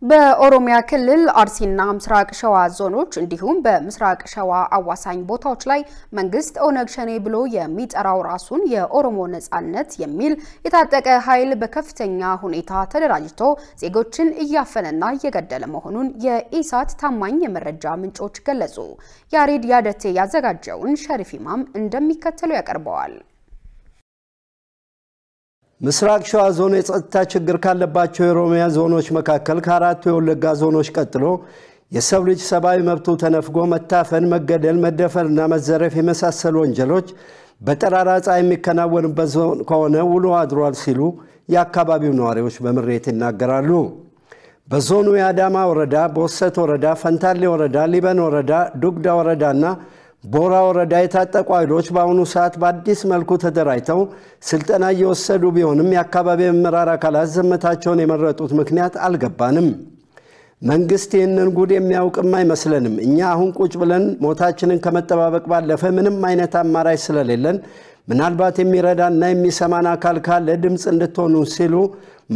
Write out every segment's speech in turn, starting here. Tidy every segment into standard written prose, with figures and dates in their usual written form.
በኦሮሚያ ክልል አርሲና ምስራቅ ሸዋ ዞኖች እንዲሁም በምስራቅ ሸዋ አዋሳኝ ቦታዎች ላይ መንግስት ኦነግ ሸኔ ብሎ የሚጠራው ራሱን የኦሮሞ ነጻነት የሚል የታጠቀ ኃይል በከፍተኛ ሁኔታ ተደራጅቶ ዜጎችን እያፈነና እየገደለ መሆኑን የኢሳት ታማኝ የመረጃ ምንጮች ገለጹ። ያሬድ ያደቴ ያዘጋጀውን ሸሪፍ ኢማም እንደሚከተለው ያቀርበዋል። ምስራቅ ሸዋ ዞን የጸጥታ ችግር ካለባቸው የኦሮሚያ ዞኖች መካከል ከአራቱ የወለጋ ዞኖች ቀጥሎ የሰው ልጅ ሰብአዊ መብቱ ተነፍጎ መታፈን፣ መገደል፣ መደፈርና መዘረፍ የመሳሰሉ ወንጀሎች በጠራራ ፀሐይ የሚከናወንበት ዞን ከሆነ ውሎ አድሯል ሲሉ የአካባቢው ነዋሪዎች በምሬት ይናገራሉ። በዞኑ የአዳማ ወረዳ፣ ቦሰት ወረዳ፣ ፈንታሌ ወረዳ፣ ሊበን ወረዳ፣ ዱግዳ ወረዳና ቦራ ወረዳ የታጠቁ ኃይሎች በአሁኑ ሰዓት በአዲስ መልኩ ተደራጅተው ስልጠና እየወሰዱ ቢሆንም የአካባቢ አመራር አካላት ዝምታቸውን የመረጡት ምክንያት አልገባንም። መንግስት ይህንን ጉድ የሚያውቅም አይመስለንም። እኛ አሁን ቁጭ ብለን ሞታችንን ከመጠባበቅ ባለፈ ምንም አይነት አማራጭ ስለሌለን ምናልባት የሚረዳና የሚሰማን አካል ካለ ድምጽ እንድትሆኑ ሲሉ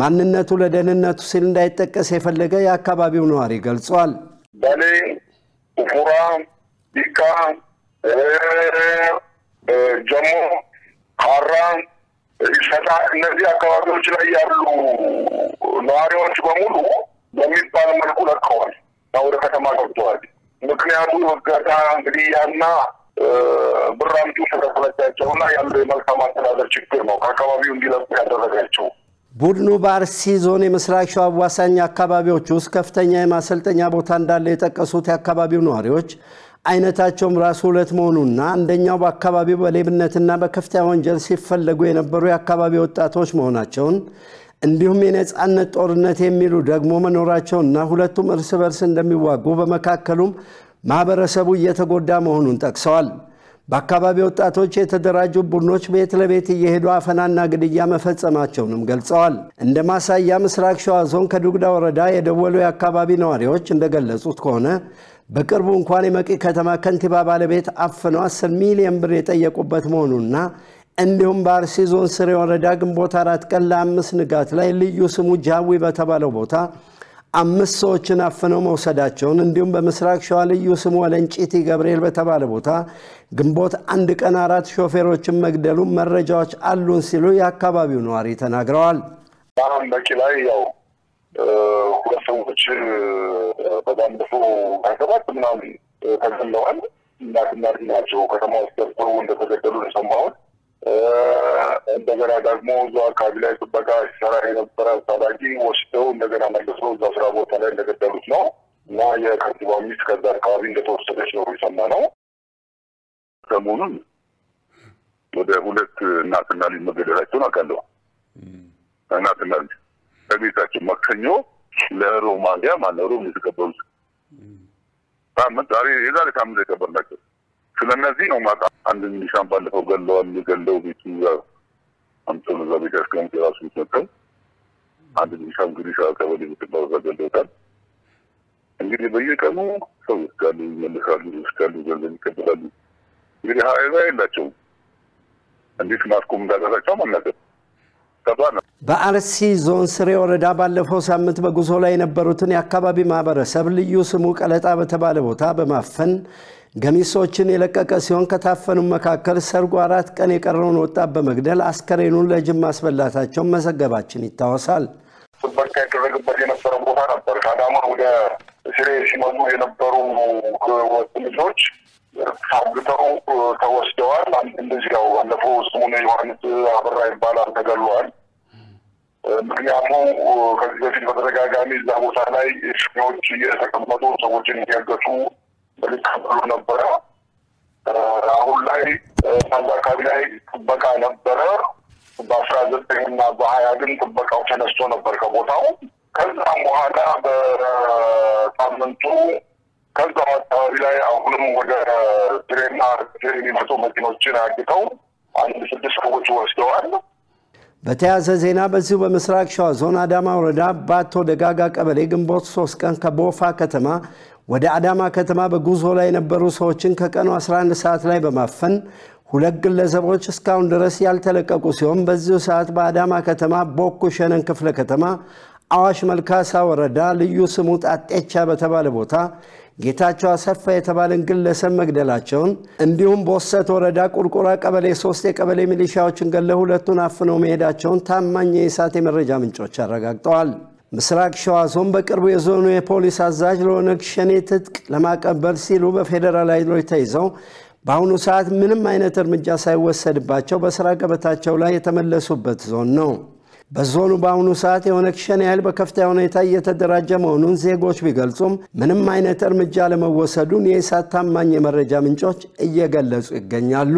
ማንነቱ ለደህንነቱ ሲል እንዳይጠቀስ የፈለገ የአካባቢው ነዋሪ ገልጿል። ባሌ ኡፉራ ዲካ ጀሞ ካራ ይፈታ እነዚህ አካባቢዎች ላይ ያሉ ነዋሪዎች በሙሉ በሚባል መልኩ ለቀዋል። ወደ ከተማ ገብተዋል። ምክንያቱም ወገዳ እንግዲህ ያና ብራምቱ ስለተለቻቸውና ያለው የመልካም አስተዳደር ችግር ነው ከአካባቢው እንዲለቁ ያደረጋቸው። ቡድኑ በአርሲ ዞን የምስራቅ ሸዋ አዋሳኝ አካባቢዎች ውስጥ ከፍተኛ የማሰልጠኛ ቦታ እንዳለ የጠቀሱት የአካባቢው ነዋሪዎች አይነታቸውም ራሱ ሁለት መሆኑና አንደኛው በአካባቢው በሌብነትና በከፍተኛ ወንጀል ሲፈለጉ የነበሩ የአካባቢ ወጣቶች መሆናቸውን እንዲሁም የነጻነት ጦርነት የሚሉ ደግሞ መኖራቸውና ሁለቱም እርስ በርስ እንደሚዋጉ በመካከሉም ማህበረሰቡ እየተጎዳ መሆኑን ጠቅሰዋል። በአካባቢ ወጣቶች የተደራጁ ቡድኖች ቤት ለቤት እየሄዱ አፈናና ግድያ መፈጸማቸውንም ገልጸዋል። እንደ ማሳያ ምስራቅ ሸዋ ዞን ከዱግዳ ወረዳ የደወሉ የአካባቢ ነዋሪዎች እንደገለጹት ከሆነ በቅርቡ እንኳን የመቂ ከተማ ከንቲባ ባለቤት አፍነው 10 ሚሊዮን ብር የጠየቁበት መሆኑና እንዲሁም በአርሲ ዞን ስሬ ወረዳ ግንቦት 4 ቀን ለ5 ንጋት ላይ ልዩ ስሙ ጃዊ በተባለው ቦታ 5 ሰዎችን አፍነው መውሰዳቸውን እንዲሁም በምስራቅ ሸዋ ልዩ ስሙ ወለንጪቲ ገብርኤል በተባለ ቦታ ግንቦት 1 ቀን 4 ሾፌሮችን መግደሉ መረጃዎች አሉን ሲሉ የአካባቢው ነዋሪ ተናግረዋል። መቂ ላይ ያው ሁለት ሰዎች በባንደፉ አከባት ምናምን ተገለዋል። እናትና ልጃቸው ከተማ ውስጥ ገብተው እንደተገደሉ ሰማሁ። እንደገና ደግሞ እዛው አካባቢ ላይ ጥበቃ ሲሰራ የነበረ ታዳጊ ወስደው እንደገና መልሰው እዛው ስራ ቦታ ላይ እንደገደሉት ነው እና የከንቲባው ሚስት ከዛ አካባቢ እንደተወሰደች ነው የሰማነው። ሰሞኑን ወደ ሁለት እናትና ልጅ መገደላቸውን አውቃለሁ። እናትና ልጅ ከቤታቸው ማክሰኞ ለሮማሊያ ማለሩም የተቀበሉት ታመት የዛሬ ታምር የተቀበላቸው ስለነዚህ ነው ማታ አንድ ሚሊሻን ባለፈው ገለው ቤቱ አምጥተው እዛ ቤት ያስቀምጠው ራሱ ተከል አንድ ሚሊሻን ግሪሻ ከበደ የተባለው ገለውታል። እንግዲህ በየቀኑ ሰው ይስካሉ ይመለሳሉ ይስካሉ ገንዘብ ይቀበላሉ። እንግዲህ ሀይባ የላቸው እንዴት ማስቆም እንዳደረጋቸው ማለት ነው። በአርሲ ዞን ስሬ ወረዳ ባለፈው ሳምንት በጉዞ ላይ የነበሩትን የአካባቢ ማህበረሰብ ልዩ ስሙ ቀለጣ በተባለ ቦታ በማፈን ገሚሶችን የለቀቀ ሲሆን ከታፈኑ መካከል ሰርጎ 4 ቀን የቀረውን ወጣት በመግደል አስከሬኑን ለጅብ ማስበላታቸው መዘገባችን ይታወሳል። ጥበቃ የተደረገበት የነበረ ቦታ ነበር። ከአዳማ ወደ ስሬ ሲመጡ የነበሩ ወጣቶች ታግተው ተወስደዋል። እንደዚህ ያው ባለፈው ስሙን ዮሐንስ አበራ ይባላል ተገሏል። ምክንያቱም ከዚህ በፊት በተደጋጋሚ እዛ ቦታ ላይ ሽፍቶች እየተቀመጡ ሰዎችን እያገቱ በሊቀበሉ ነበረ። አሁን ላይ እዛ አካባቢ ላይ ጥበቃ ነበረ። በ19 እና በ20 ግን ጥበቃው ተነስቶ ነበር ከቦታው። ከዛም በኋላ በሳምንቱ ከዛው አካባቢ ላይ አሁንም ወደ ትሬና የሚመጡ መኪኖችን አግተው 6 ሰዎች ወስደዋል። በተያዘ ዜና በዚሁ በምስራቅ ሸዋ ዞን አዳማ ወረዳ ባቶ ደጋጋ ቀበሌ ግንቦት 3 ቀን ከቦፋ ከተማ ወደ አዳማ ከተማ በጉዞ ላይ የነበሩ ሰዎችን ከቀኑ 11 ሰዓት ላይ በማፈን ሁለት ግለሰቦች እስካሁን ድረስ ያልተለቀቁ ሲሆን በዚሁ ሰዓት በአዳማ ከተማ ቦኩ ሸነን ክፍለ ከተማ አዋሽ መልካሳ ወረዳ ልዩ ስሙ ጣጤቻ በተባለ ቦታ ጌታቸው አሰፋ የተባለን ግለሰብ መግደላቸውን እንዲሁም በወሰት ወረዳ ቁርቁራ ቀበሌ 3 የቀበሌ ሚሊሻዎችን ገለው ሁለቱን አፍነው መሄዳቸውን ታማኝ የኢሳት የመረጃ ምንጮች አረጋግጠዋል። ምስራቅ ሸዋ ዞን በቅርቡ የዞኑ የፖሊስ አዛዥ ለኦነግ ሸኔ ትጥቅ ለማቀበል ሲሉ በፌደራል ኃይሎች ተይዘው በአሁኑ ሰዓት ምንም አይነት እርምጃ ሳይወሰድባቸው በስራ ገበታቸው ላይ የተመለሱበት ዞን ነው። በዞኑ በአሁኑ ሰዓት የኦነግ ሸኔ ኃይል በከፍተኛ ሁኔታ እየተደራጀ መሆኑን ዜጎች ቢገልጹም ምንም አይነት እርምጃ ለመወሰዱን የኢሳት ታማኝ የመረጃ ምንጮች እየገለጹ ይገኛሉ።